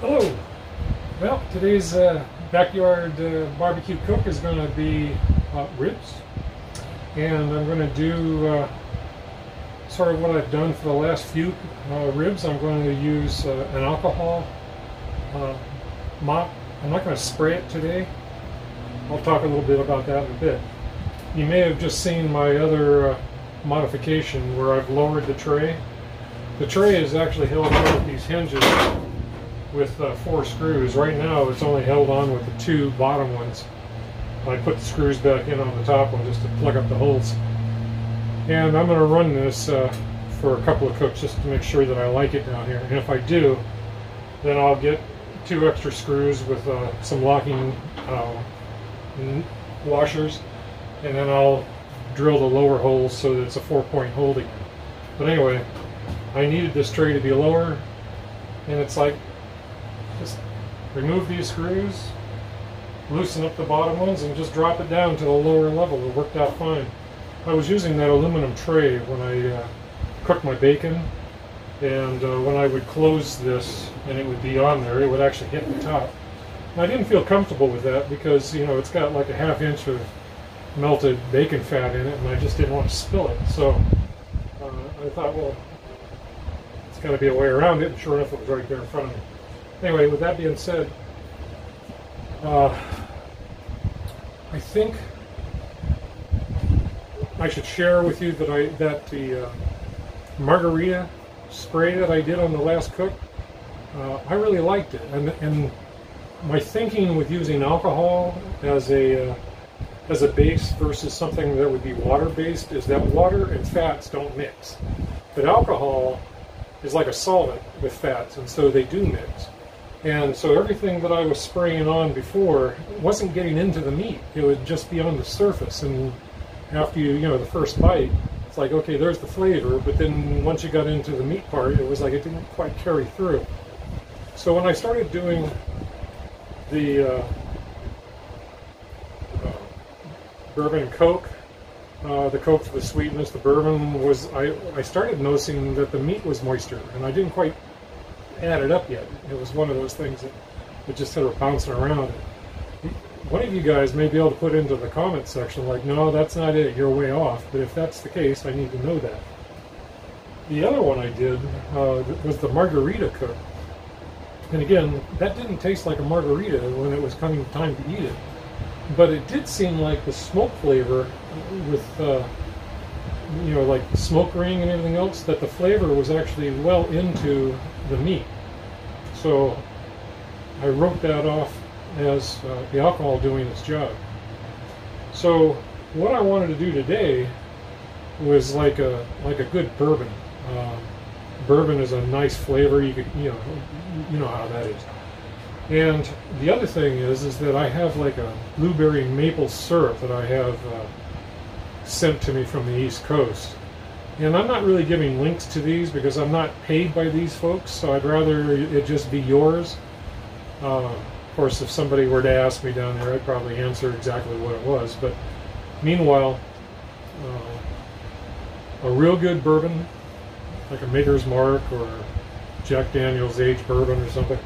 Hello. Well, today's backyard barbecue cook is going to be ribs, and I'm going to do sort of what I've done for the last few ribs. I'm going to use an alcohol mop. I'm not going to spray it today. I'll talk a little bit about that in a bit. You may have just seen my other modification where I've lowered the tray. The tray is actually held on with these hinges with 4 screws. Right now it's only held on with the 2 bottom ones. I put the screws back in on the top one just to plug up the holes. And I'm going to run this for a couple of cooks just to make sure that I like it down here. And if I do, then I'll get 2 extra screws with some locking washers, and then I'll drill the lower holes so that it's a 4-point hold again. But anyway, I needed this tray to be lower, and it's like, just remove these screws, loosen up the bottom ones, and just drop it down to the lower level. It worked out fine. I was using that aluminum tray when I cooked my bacon, and when I would close this and it would be on there, it would actually hit the top. And I didn't feel comfortable with that because, you know, it's got like a ½ inch of melted bacon fat in it, and I just didn't want to spill it. So I thought, well, it's got to be a way around it, and sure enough, it was right there in front of me. Anyway, with that being said, I think I should share with you that the margarita spray that I did on the last cook, I really liked it. And my thinking with using alcohol as a base versus something that would be water-based is that water and fats don't mix. But alcohol is like a solvent with fats, and so they do mix. And so everything that I was spraying on before wasn't getting into the meat. It would just be on the surface. And after you know, the first bite, it's like, okay, there's the flavor. But then once you got into the meat part, it was like it didn't quite carry through. So when I started doing the bourbon and Coke, the Coke for the sweetness, the bourbon was, I started noticing that the meat was moister, and I didn't quite add it up yet. It was one of those things that just sort of bouncing around. One of you guys may be able to put into the comment section like, no, that's not it, you're way off. But if that's the case, I need to know that. The other one I did was the margarita cook. And again, that didn't taste like a margarita when it was coming time to eat it. But it did seem like the smoke flavor with, you know, like smoke ring and everything else, that the flavor was actually well into the meat. So I wrote that off as the alcohol doing its job. So what I wanted to do today was like a good bourbon. Bourbon is a nice flavor. You know how that is. And the other thing is that I have like a blueberry maple syrup that I have sent to me from the East Coast. And I'm not really giving links to these because I'm not paid by these folks, so I'd rather it just be yours. Of course, if somebody were to ask me down there, I'd probably answer exactly what it was. But meanwhile, a real good bourbon, like a Maker's Mark or Jack Daniel's aged bourbon or something.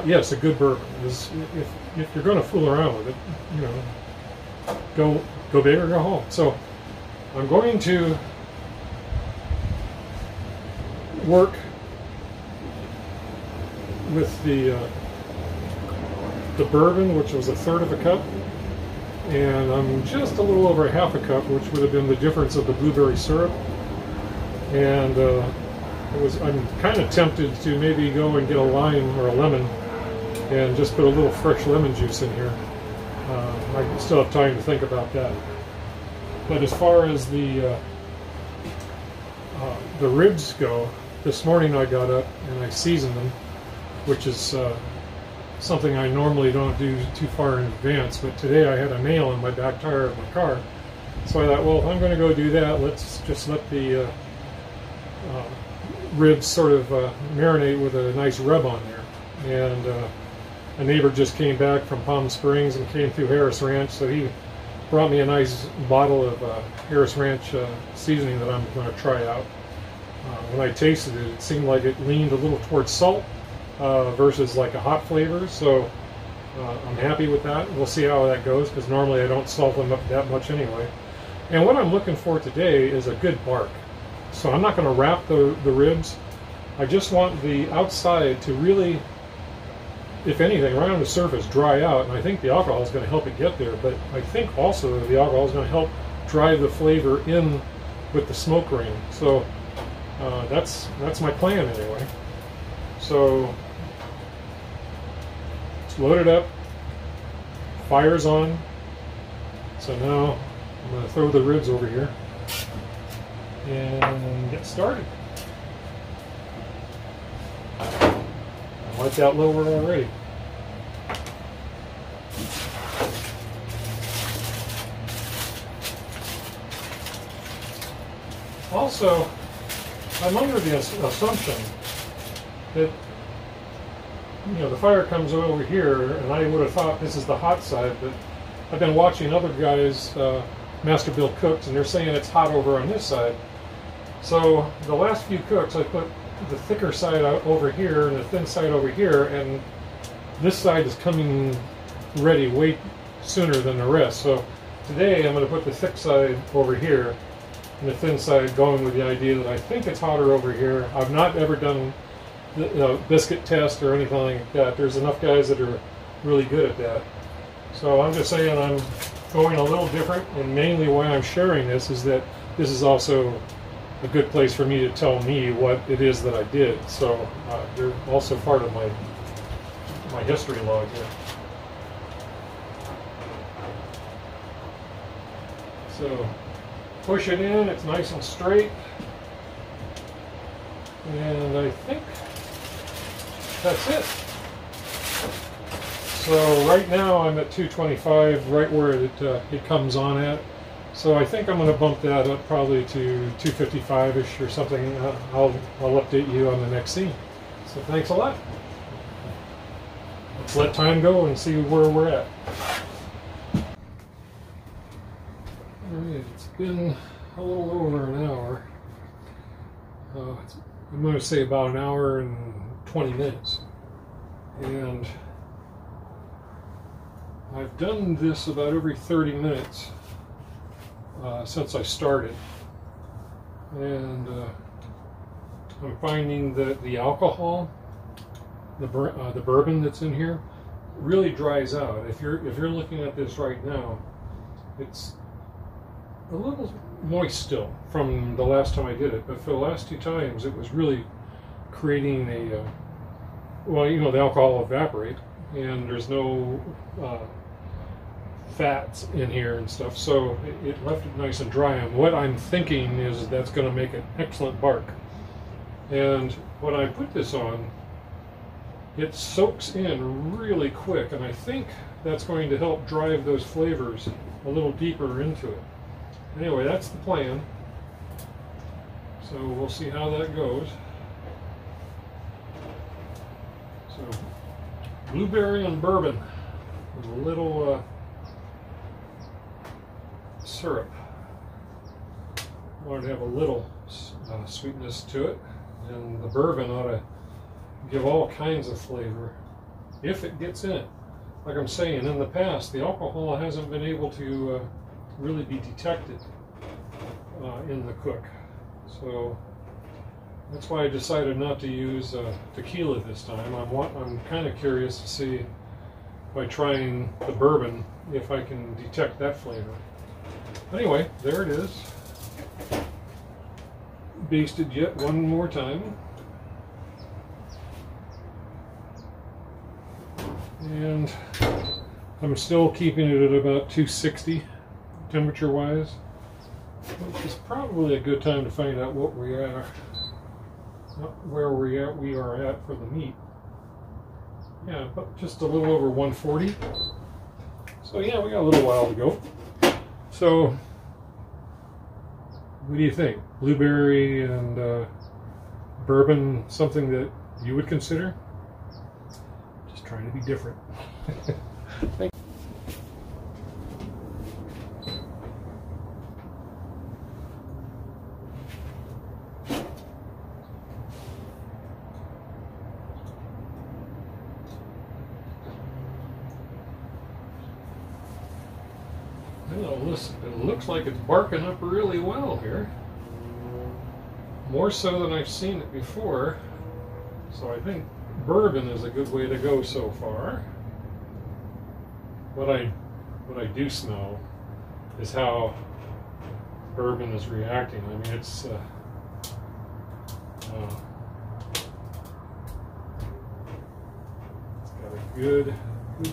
Yes, a good bourbon is, if you're going to fool around with it, you know, go big or go home. So I'm going to work with the bourbon, which was 1/3 of a cup, and I'm just a little over 1/2 a cup, which would have been the difference of the blueberry syrup. And I'm kind of tempted to maybe go and get a lime or a lemon and just put a little fresh lemon juice in here. I still have time to think about that. But as far as the ribs go, this morning I got up and I seasoned them, which is something I normally don't do too far in advance. But today I had a nail in my back tire of my car, so I thought, well, if I'm going to go do that, let's just let the ribs sort of marinate with a nice rub on there. And a neighbor just came back from Palm Springs and came through Harris Ranch, so he brought me a nice bottle of Harris Ranch seasoning that I'm going to try out. When I tasted it, it seemed like it leaned a little towards salt, versus like a hot flavor. So I'm happy with that. We'll see how that goes, because normally I don't salt them up that much anyway. And what I'm looking for today is a good bark. So I'm not going to wrap the ribs. I just want the outside to really, if anything, right on the surface, dry out. And I think the alcohol is going to help it get there. But I think also the alcohol is going to help drive the flavor in with the smoke ring. So that's my plan anyway. So it's loaded up, fire's on. So now I'm going to throw the ribs over here and get started. I like that lower already. Also, I'm under the assumption that, you know, the fire comes over here, and I would have thought this is the hot side, but I've been watching other guys, MasterBuilt cooks, and they're saying it's hot over on this side. So the last few cooks, I put the thicker side out over here and the thin side over here, and this side is coming ready way sooner than the rest. So today I'm going to put the thick side over here and the thin side going with the idea that I think it's hotter over here. I've not ever done the biscuit test or anything like that. There's enough guys that are really good at that. So I'm just saying I'm going a little different, and mainly why I'm sharing this is that this is also a good place for me to tell me what it is that I did. So they're also part of my history log here. So push it in, it's nice and straight. And I think that's it. So right now I'm at 225, right where it comes on at. So I think I'm going to bump that up probably to 255-ish or something. I'll update you on the next scene. So thanks a lot. Let's let time go and see where we're at. Alright, it's been a little over an hour. I'm going to say about an hour and 20 minutes. And I've done this about every 30 minutes since I started. And I'm finding that the alcohol, the bourbon that's in here, really dries out. If you're looking at this right now, it's a little moist still from the last time I did it, but for the last two times it was really creating a well, you know, the alcohol will evaporate and there's no fats in here and stuff, so it left it nice and dry. And what I'm thinking is that's going to make an excellent bark. And when I put this on, it soaks in really quick, and I think that's going to help drive those flavors a little deeper into it. Anyway, that's the plan. So we'll see how that goes. So, blueberry and bourbon with a little syrup. I wanted to have a little sweetness to it, and the bourbon ought to give all kinds of flavor if it gets in it. Like I'm saying, in the past, the alcohol hasn't been able to really be detected in the cook. So that's why I decided not to use tequila this time. I'm kind of curious to see, by trying the bourbon, if I can detect that flavor. Anyway, there it is. Basted yet one more time. And I'm still keeping it at about 260 temperature wise, which is probably a good time to find out what we are, where we are at for the meat. Yeah, but just a little over 140. So yeah, we got a little while to go. So what do you think? Blueberry and bourbon, something that you would consider? Just trying to be different. Thank you. Well, listen, it looks like it's barking up really well here. More so than I've seen it before. So I think bourbon is a good way to go so far. What I do smell is how bourbon is reacting. I mean, it's got a good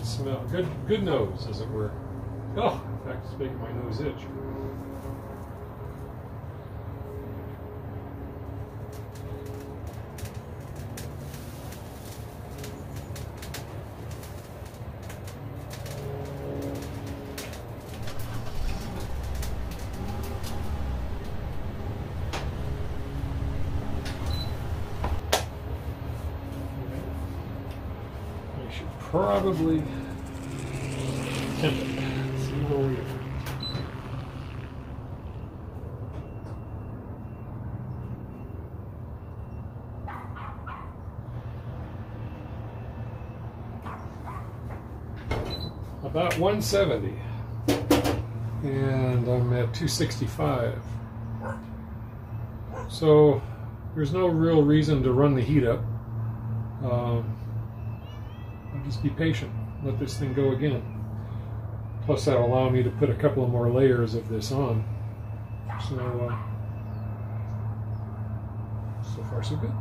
smell, good nose, as it were. Oh, in fact, it's making my nose itch. Probably temp it. See where we are. About 170, and I'm at 265. So there's no real reason to run the heat up. Just be patient. Let this thing go again. Plus, that'll allow me to put a couple of more layers of this on. So, so far so good.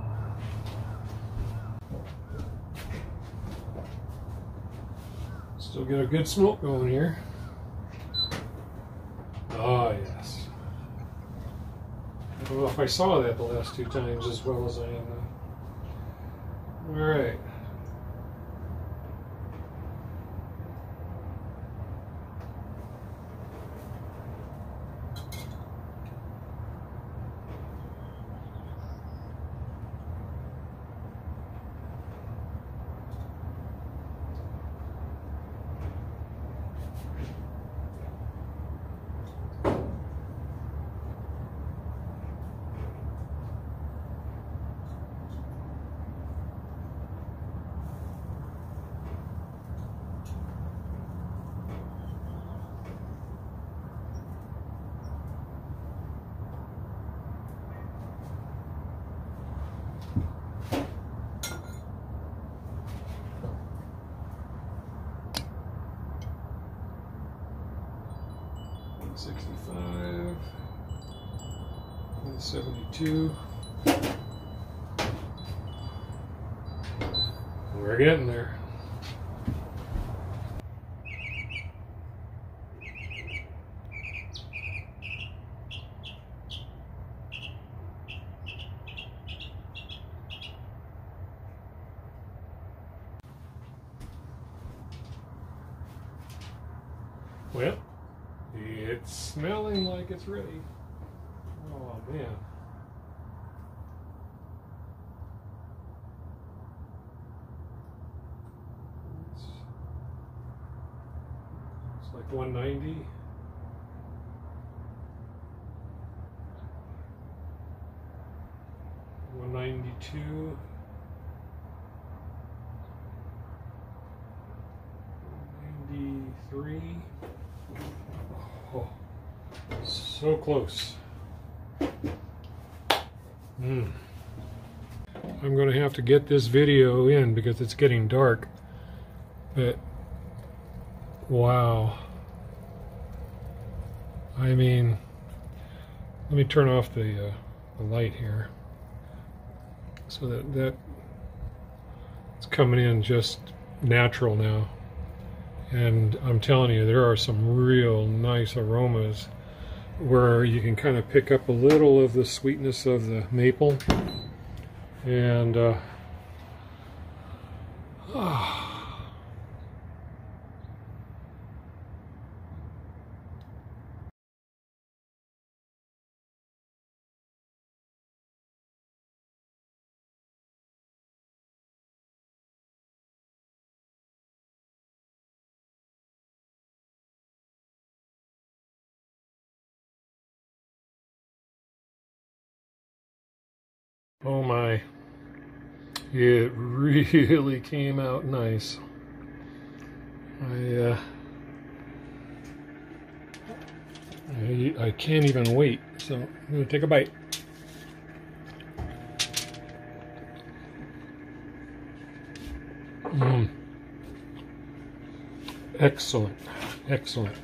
Still get a good smoke going here. Ah, yes. I don't know if I saw that the last two times as well as I am now. All right. $65, $72. We're getting there. Well, it's smelling like it's ready. Oh man. It's like 190. $192. $93. Oh, so close. I'm going to have to get this video in because it's getting dark. But wow. I mean, let me turn off the light here so that it's coming in just natural now. And I'm telling you, there are some real nice aromas where you can kind of pick up a little of the sweetness of the maple. And oh my, it really came out nice. I can't even wait, so I'm going to take a bite. Excellent, excellent.